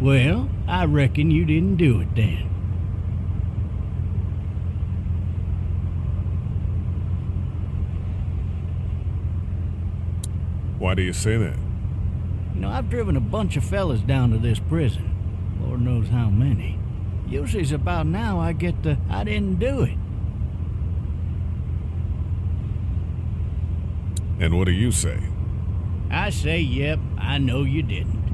Well, I reckon you didn't do it then. Why do you say that? You know, I've driven a bunch of fellas down to this prison. Lord knows how many. Usually it's about now I get the, I didn't do it. And what do you say? I say, yep, I know you didn't.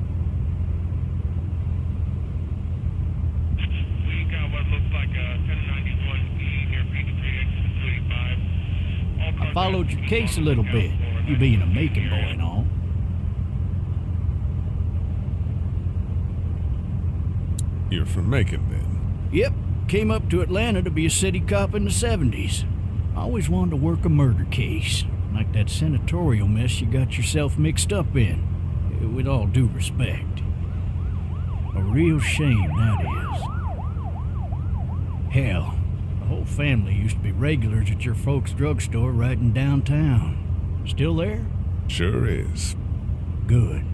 We got what looks like a 1091E near P3X 285. I followed your case a little bit, you being a Macon boy and all. You're from Macon, then? Yep, came up to Atlanta to be a city cop in the 70s. Always wanted to work a murder case, like that senatorial mess you got yourself mixed up in. With all due respect. A real shame, that is. Hell, the whole family used to be regulars at your folks' drugstore right in downtown. Still there? Sure is. Good.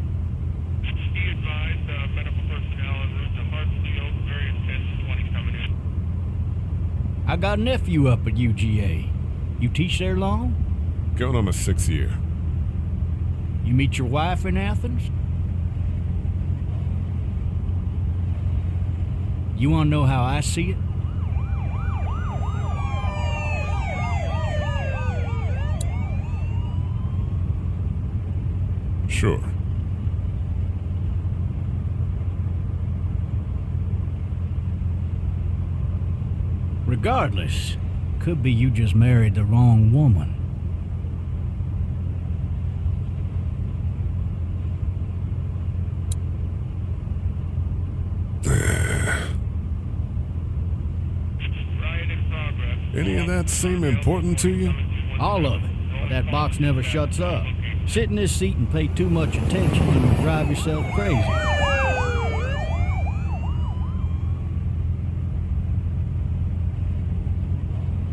Be advised, medical personnel en route to Hartsfield, very intense 20 coming in. I got a nephew up at UGA. You teach there long? Going on my 6th year. You meet your wife in Athens? You want to know how I see it? Sure. Regardless, could be you just married the wrong woman. Riot in progress. Any of that seem important to you? All of it. But that box never shuts up. Sit in this seat and pay too much attention and you'll drive yourself crazy.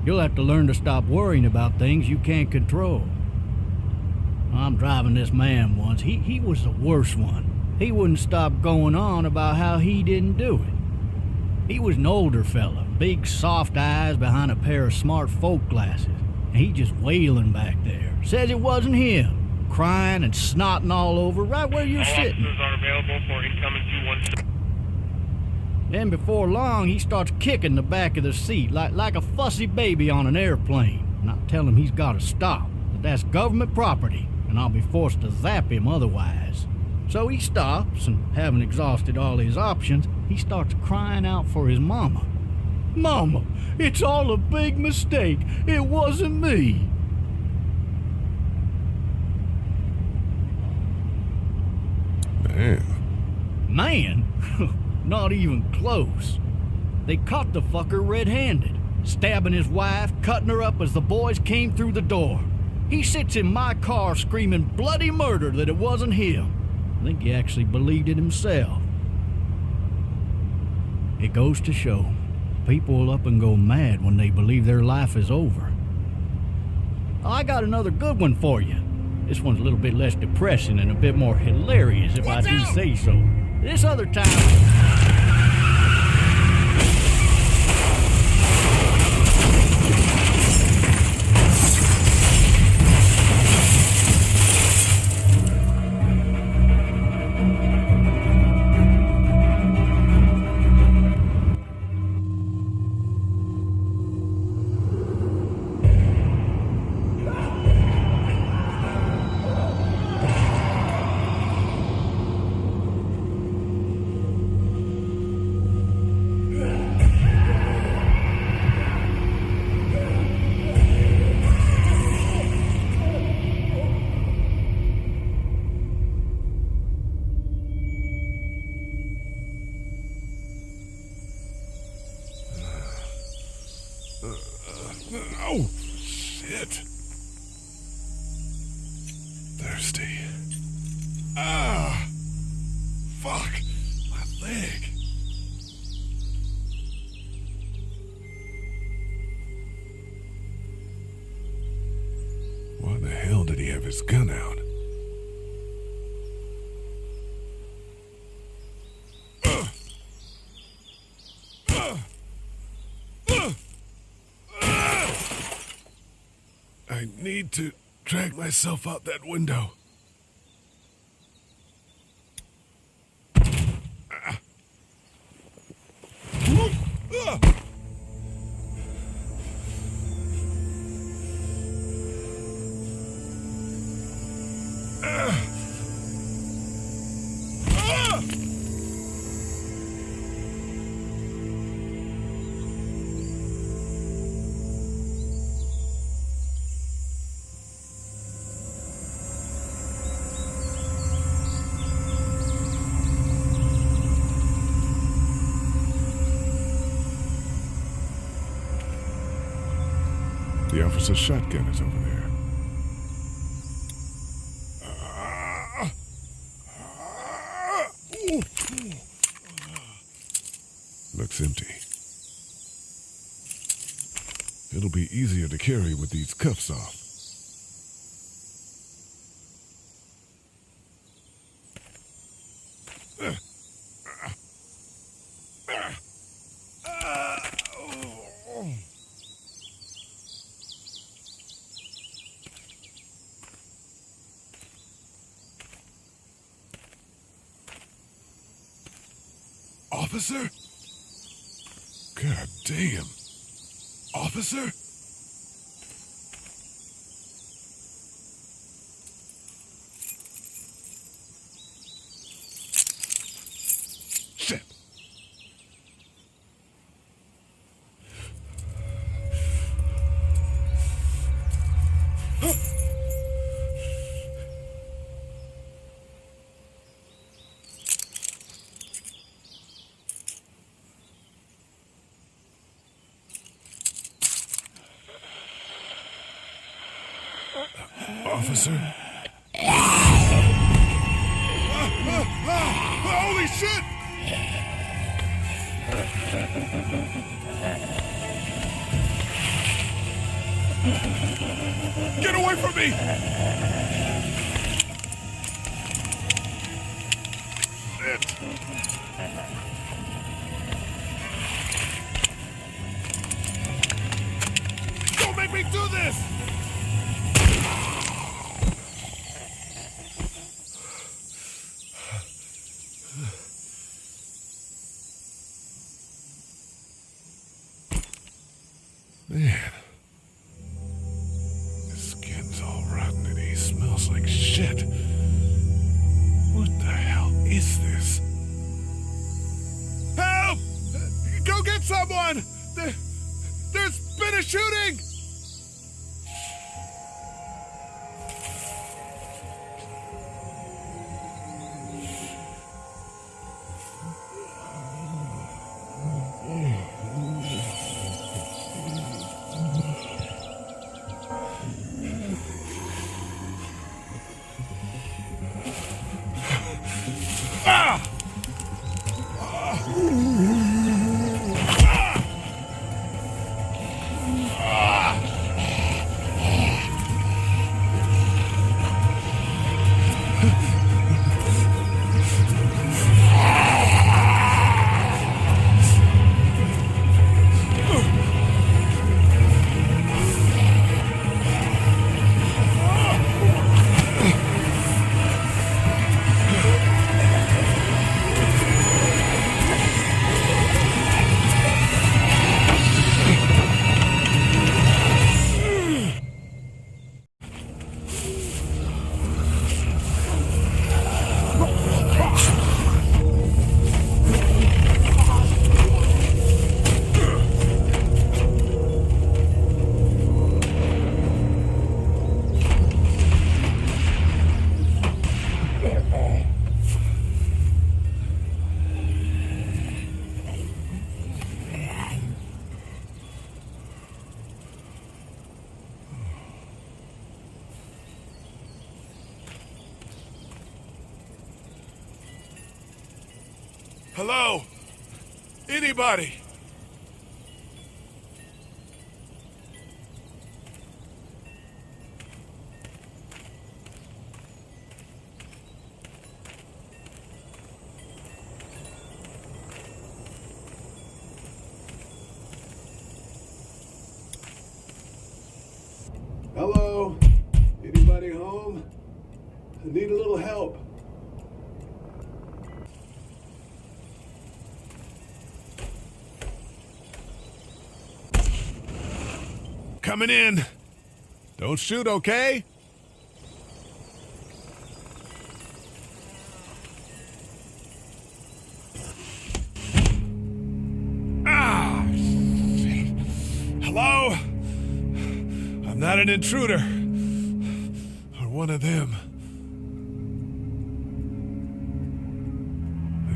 You'll have to learn to stop worrying about things you can't control. I'm driving this man once. He was the worst one. He wouldn't stop going on about how he didn't do it. He was an older fella, big soft eyes behind a pair of smart folk glasses. And he just wailing back there. Says it wasn't him. Crying and snotting all over right where you're sitting. Officers are available for incoming 217. Then before long, he starts kicking the back of the seat like a fussy baby on an airplane. And I tell him he's got to stop, that that's government property, and I'll be forced to zap him otherwise. So he stops, and having exhausted all his options, he starts crying out for his mama. Mama, it's all a big mistake. It wasn't me. Man? Not even close. They caught the fucker red-handed, stabbing his wife, cutting her up as the boys came through the door. He sits in my car screaming bloody murder that it wasn't him. I think he actually believed it himself. It goes to show, people will up and go mad when they believe their life is over. I got another good one for you. This one's a little bit less depressing and a bit more hilarious if I do say so. This other time... Oh, shit. Thirsty. Ah! Fuck! My leg. Why the hell did he have his gun out? I need to drag myself out that window. The officer's shotgun is over there. Looks empty. It'll be easier to carry with these cuffs off. Officer? God damn. Officer? Shit. Officer? Holy shit! Get away from me! Shit! Don't make me do this! Man, his skin's all rotten and he smells like shit. What the hell is this? Help! Go get someone! There's been a shooting! Hello? Anybody? Hello? Anybody home? I need a little help. Coming in. Don't shoot, okay? Ah, shit. Hello? I'm not an intruder. Or one of them.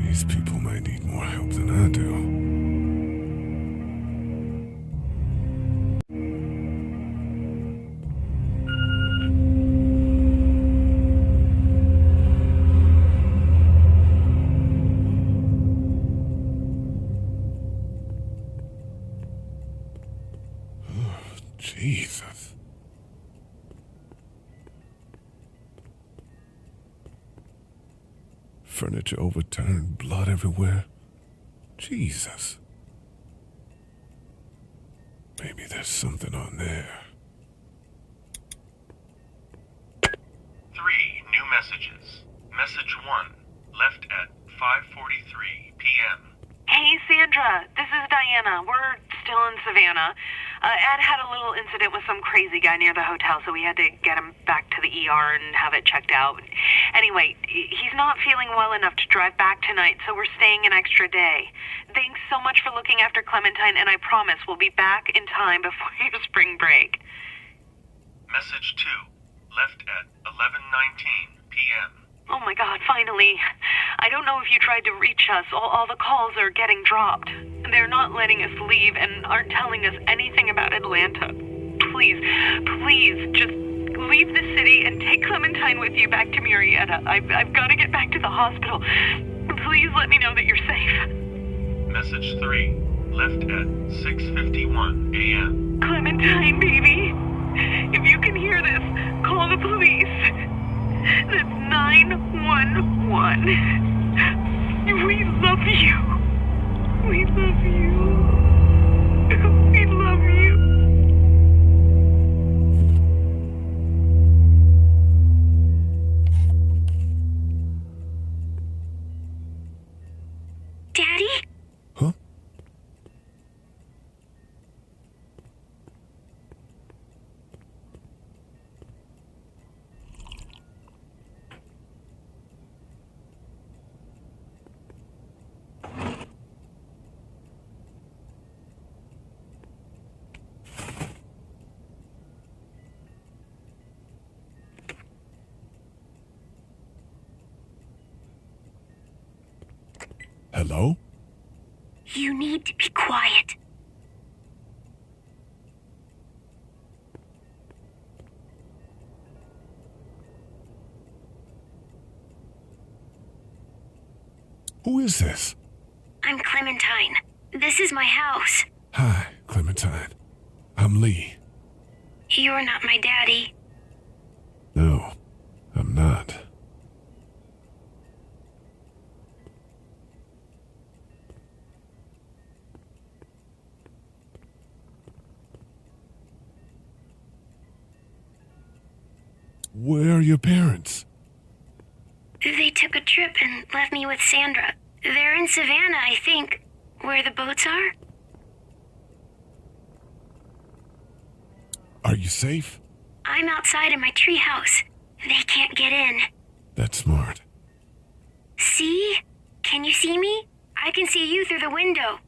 These people might need more help than I do. Jesus. Furniture overturned, blood everywhere. Jesus. Maybe there's something on there. 3 new messages. Message 1, left at 5:43 p.m. Hey, Sandra. This is Diana. We're still in Savannah. Ed had a little incident with some crazy guy near the hotel, so we had to get him back to the ER and have it checked out. Anyway, he's not feeling well enough to drive back tonight, so we're staying an extra day. Thanks so much for looking after Clementine, and I promise we'll be back in time before your spring break. Message 2, left at 11:19 p.m. Oh my God, finally. I don't know if you tried to reach us. All the calls are getting dropped. They're not letting us leave and aren't telling us anything about Atlanta. Please, just leave the city and take Clementine with you back to Murrieta. I've got to get back to the hospital. Please let me know that you're safe. Message 3, left at 6:51 a.m. Clementine, baby. If you can hear this, call the police. That's 911. We love you. We love you. We love you. Daddy? Huh? Hello? You need to be quiet. Who is this? I'm Clementine. This is my house. Hi, Clementine. I'm Lee. You're not my daddy. No, I'm not. Where are your parents? They took a trip and left me with Sandra. They're in Savannah, I think, where the boats are. Are you safe? I'm outside in my treehouse. They can't get in. That's smart. See? Can you see me? I can see you through the window.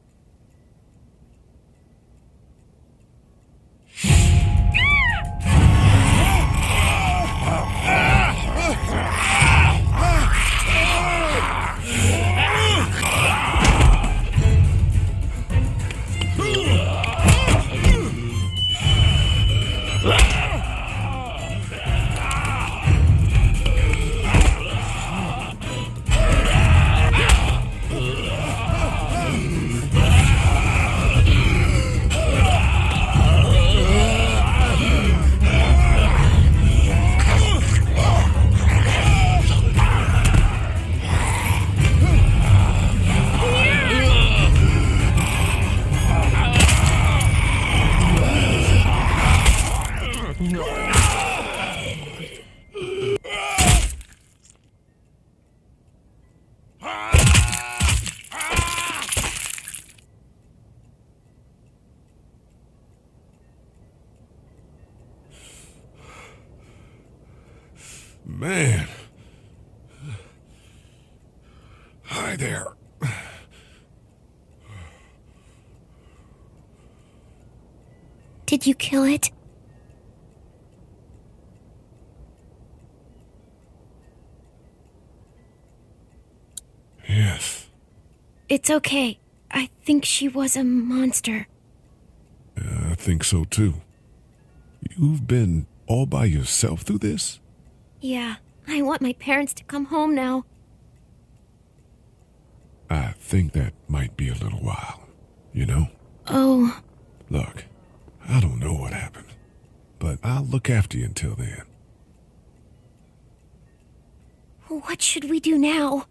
man. Hi there. Did you kill it? Yes. It's okay. I think she was a monster. I think so too. You've been all by yourself through this? Yeah, I want my parents to come home now. I think that might be a little while, you know? Oh. Look, I don't know what happened, but I'll look after you until then. What should we do now?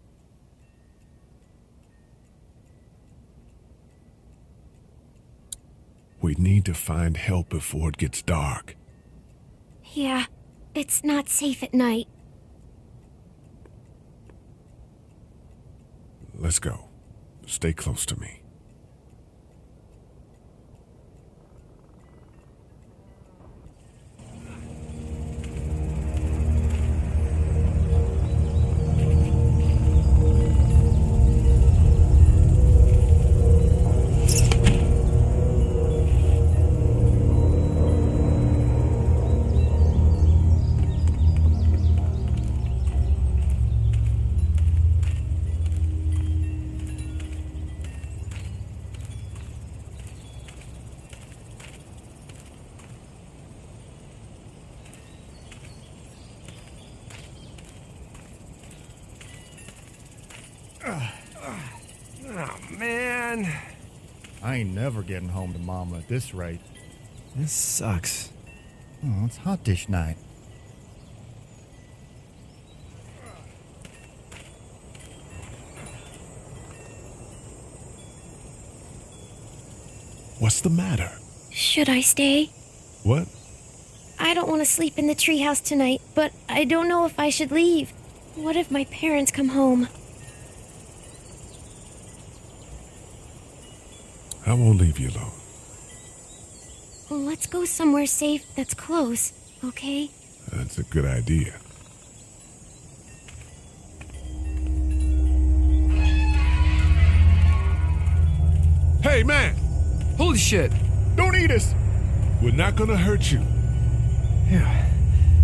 We need to find help before it gets dark. Yeah, it's not safe at night. Let's go. Stay close to me. Oh, man. I ain't never getting home to Mama at this rate. This sucks. Oh, it's hot dish night. What's the matter? Should I stay? What? I don't want to sleep in the treehouse tonight, but I don't know if I should leave. What if my parents come home? I won't leave you alone. Let's go somewhere safe that's close, okay? That's a good idea. Hey, man! Holy shit! Don't eat us! We're not gonna hurt you. Yeah.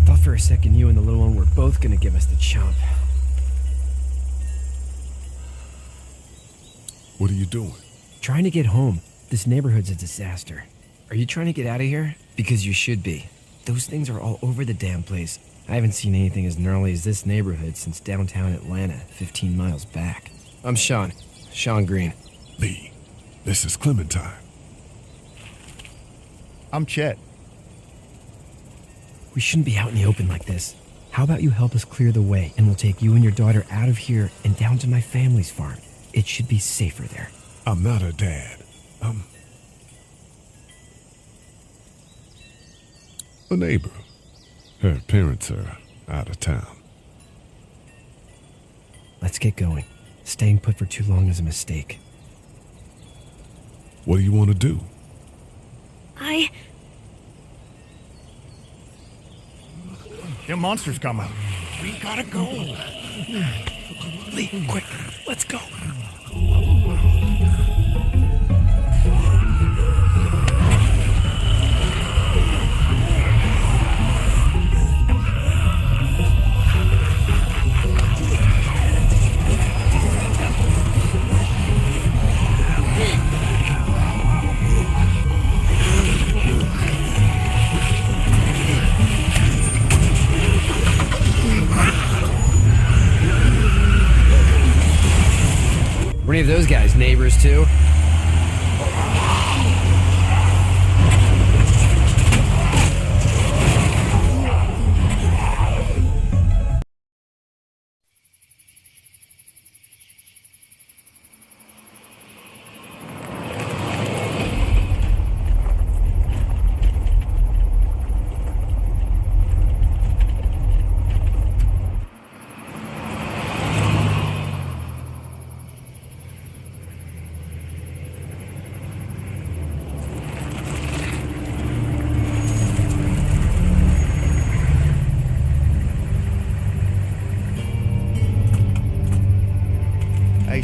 Thought for a second you and the little one were both gonna give us the chomp. What are you doing? Trying to get home. This neighborhood's a disaster. Are you trying to get out of here? Because you should be. Those things are all over the damn place. I haven't seen anything as gnarly as this neighborhood since downtown Atlanta, 15 miles back. I'm Sean. Sean Green. Lee, this is Clementine. I'm Chet. We shouldn't be out in the open like this. How about you help us clear the way and we'll take you and your daughter out of here and down to my family's farm. It should be safer there. I'm not her dad. I'm a neighbor. Her parents are out of town. Let's get going. Staying put for too long is a mistake. What do you want to do? Them monsters coming. We gotta go. Lee, quick, let's go. Were any of those guys neighbors too?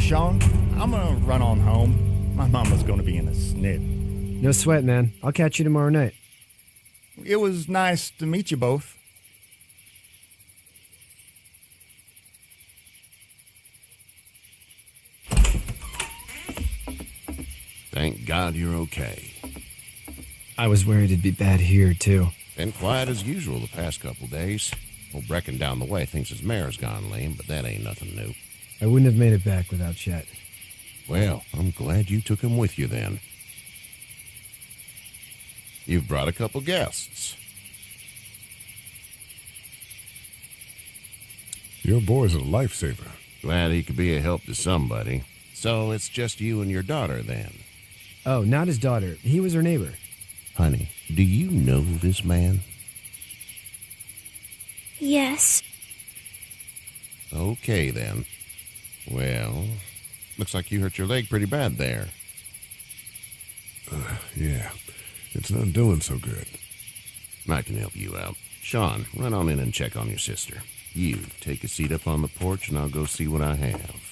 Sean. I'm gonna run on home. My mama's gonna be in a snit. No sweat, man. I'll catch you tomorrow night. It was nice to meet you both. Thank God you're okay. I was worried it'd be bad here, too. Been quiet as usual the past couple days. Old Brecken down the way thinks his mare's gone lame, but that ain't nothing new. I wouldn't have made it back without Chet. Well, I'm glad you took him with you then. You've brought a couple guests. Your boy's a lifesaver. Glad he could be a help to somebody. So it's just you and your daughter then? Oh, not his daughter. He was her neighbor. Honey, do you know this man? Yes. Okay then. Well, looks like you hurt your leg pretty bad there. Yeah, it's not doing so good. I can help you out. Sean, run on in and check on your sister. You take a seat up on the porch and I'll go see what I have.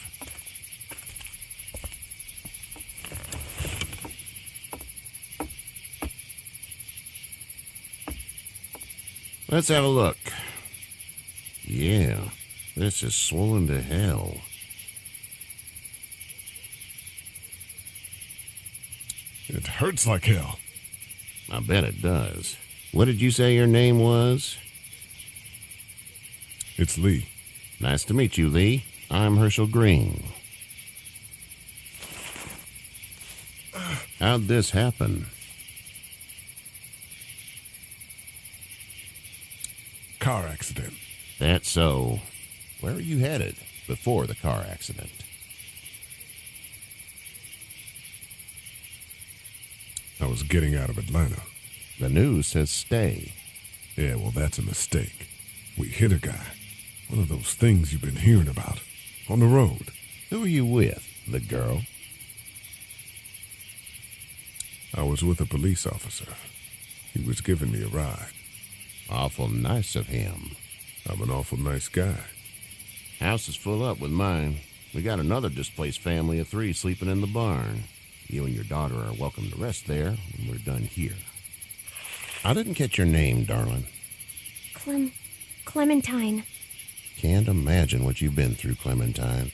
Let's have a look. Yeah, this is swollen to hell. It hurts like hell. I bet it does. What did you say your name was? It's Lee. Nice to meet you, Lee. I'm Herschel Green. How'd this happen? Car accident. That's so. Where are you headed before the car accident? I was getting out of Atlanta. The news says stay. Yeah, well, that's a mistake. We hit a guy. One of those things you've been hearing about. On the road. Who are you with? The girl? I was with a police officer. He was giving me a ride. Awful nice of him. I'm an awful nice guy. House is full up with mine. We got another displaced family of 3 sleeping in the barn. You and your daughter are welcome to rest there when we're done here. I didn't catch your name, darling. Clementine. Can't imagine what you've been through, Clementine.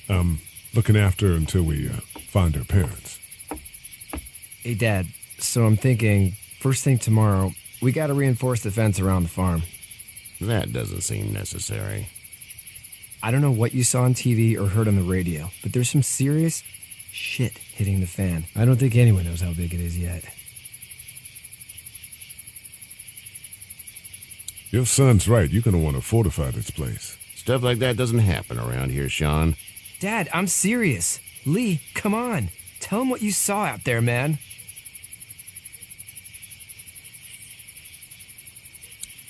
I'm looking after her until we find her parents. Hey, Dad. So I'm thinking, first thing tomorrow, we gotta reinforce the fence around the farm. That doesn't seem necessary. I don't know what you saw on TV or heard on the radio, but there's some serious shit hitting the fan. I don't think anyone knows how big it is yet. Your son's right. You're going to want to fortify this place. Stuff like that doesn't happen around here, Sean. Dad, I'm serious. Lee, come on. Tell him what you saw out there, man.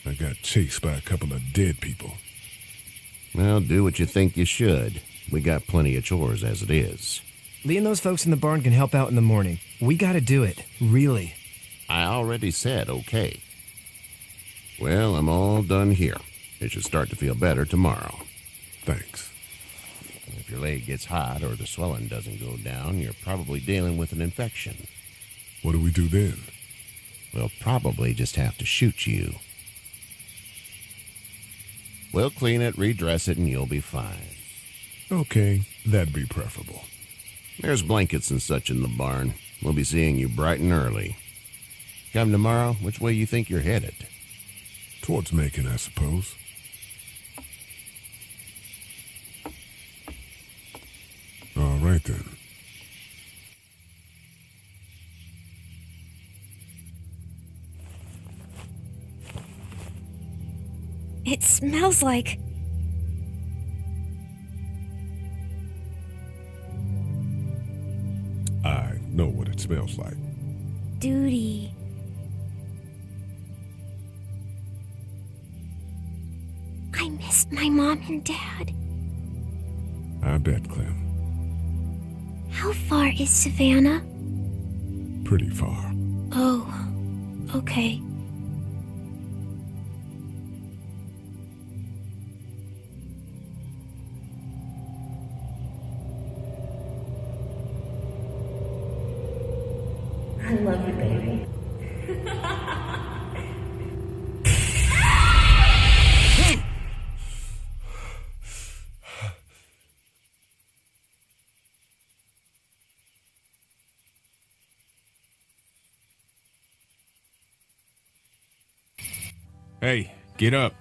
I got chased by a couple of dead people. Well, do what you think you should. We got plenty of chores as it is. Lee and those folks in the barn can help out in the morning. We gotta do it. Really. I already said okay. Well, I'm all done here. It should start to feel better tomorrow. Thanks. If your leg gets hot or the swelling doesn't go down, you're probably dealing with an infection. What do we do then? We'll probably just have to shoot you. We'll clean it, redress it, and you'll be fine. Okay, that'd be preferable. There's blankets and such in the barn. We'll be seeing you bright and early. Come tomorrow, which way you think you're headed? Towards Macon, I suppose. All right, then. It smells like... I know what it smells like. duty. I missed my mom and dad. I bet, Clem. How far is Savannah? Pretty far. Oh, okay. Hey, get up.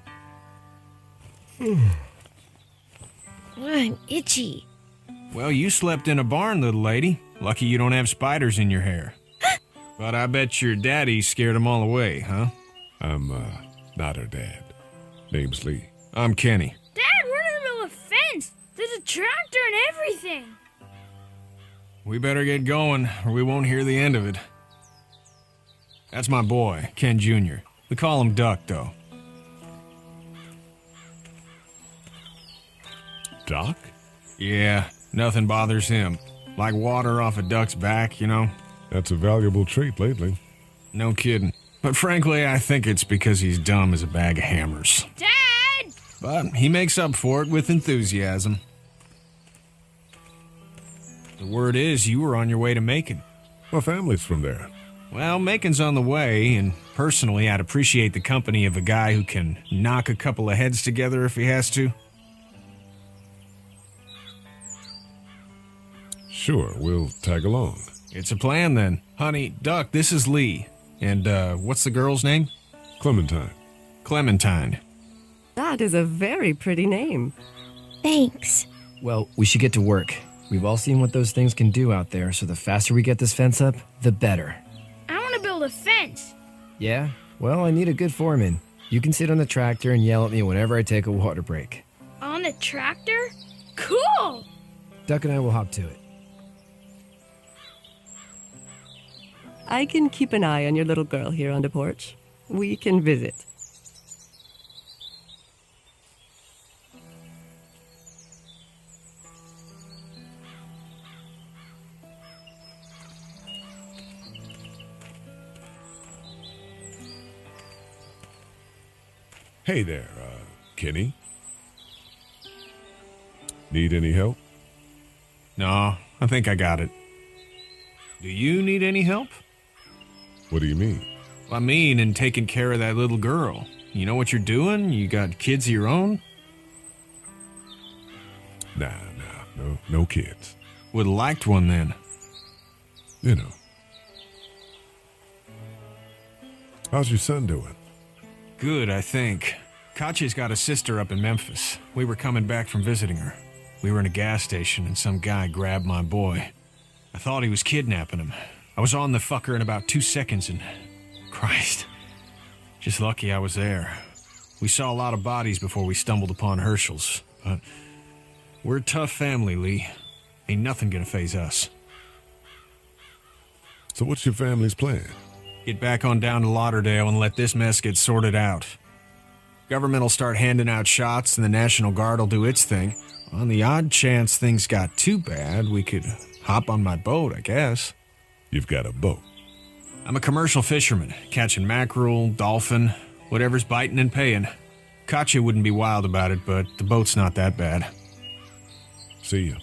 I'm itchy. Well, you slept in a barn, little lady. Lucky you don't have spiders in your hair. But I bet your daddy scared them all away, huh? I'm, not her dad. Name's Lee. I'm Kenny. Dad, we're in the middle of a fence. There's a tractor and everything. We better get going, or we won't hear the end of it. That's my boy, Ken Jr. We call him Duck, though. Doc? Yeah, nothing bothers him. Like water off a duck's back, you know? That's a valuable trait lately. No kidding. But frankly, I think it's because he's dumb as a bag of hammers. Dad! But he makes up for it with enthusiasm. The word is you were on your way to Macon. My family's from there. Well, Macon's on the way, and personally, I'd appreciate the company of a guy who can knock a couple of heads together if he has to. Sure, we'll tag along. It's a plan, then. Honey, Duck, this is Lee. And, what's the girl's name? Clementine. Clementine. That is a very pretty name. Thanks. Well, we should get to work. We've all seen what those things can do out there, so the faster we get this fence up, the better. I want to build a fence. Yeah? Well, I need a good foreman. You can sit on the tractor and yell at me whenever I take a water break. On the tractor? Cool! Duck and I will hop to it. I can keep an eye on your little girl here on the porch. We can visit. Hey there, Kenny. Need any help? No, I think I got it. Do you need any help? What do you mean? I mean, in taking care of that little girl. You know what you're doing? You got kids of your own? Nah, no kids. Would've liked one then. You know. How's your son doing? Good, I think. Katya's got a sister up in Memphis. We were coming back from visiting her. We were in a gas station and some guy grabbed my boy. I thought he was kidnapping him. I was on the fucker in about 2 seconds and... Christ. Just lucky I was there. We saw a lot of bodies before we stumbled upon Herschel's, but... We're a tough family, Lee. Ain't nothing gonna faze us. So what's your family's plan? Get back on down to Lauderdale and let this mess get sorted out. Government will start handing out shots and the National Guard will do its thing. On the odd chance things got too bad, we could hop on my boat, I guess. You've got a boat. I'm a commercial fisherman, catching mackerel, dolphin, whatever's biting and paying. Katya wouldn't be wild about it, but the boat's not that bad. See ya.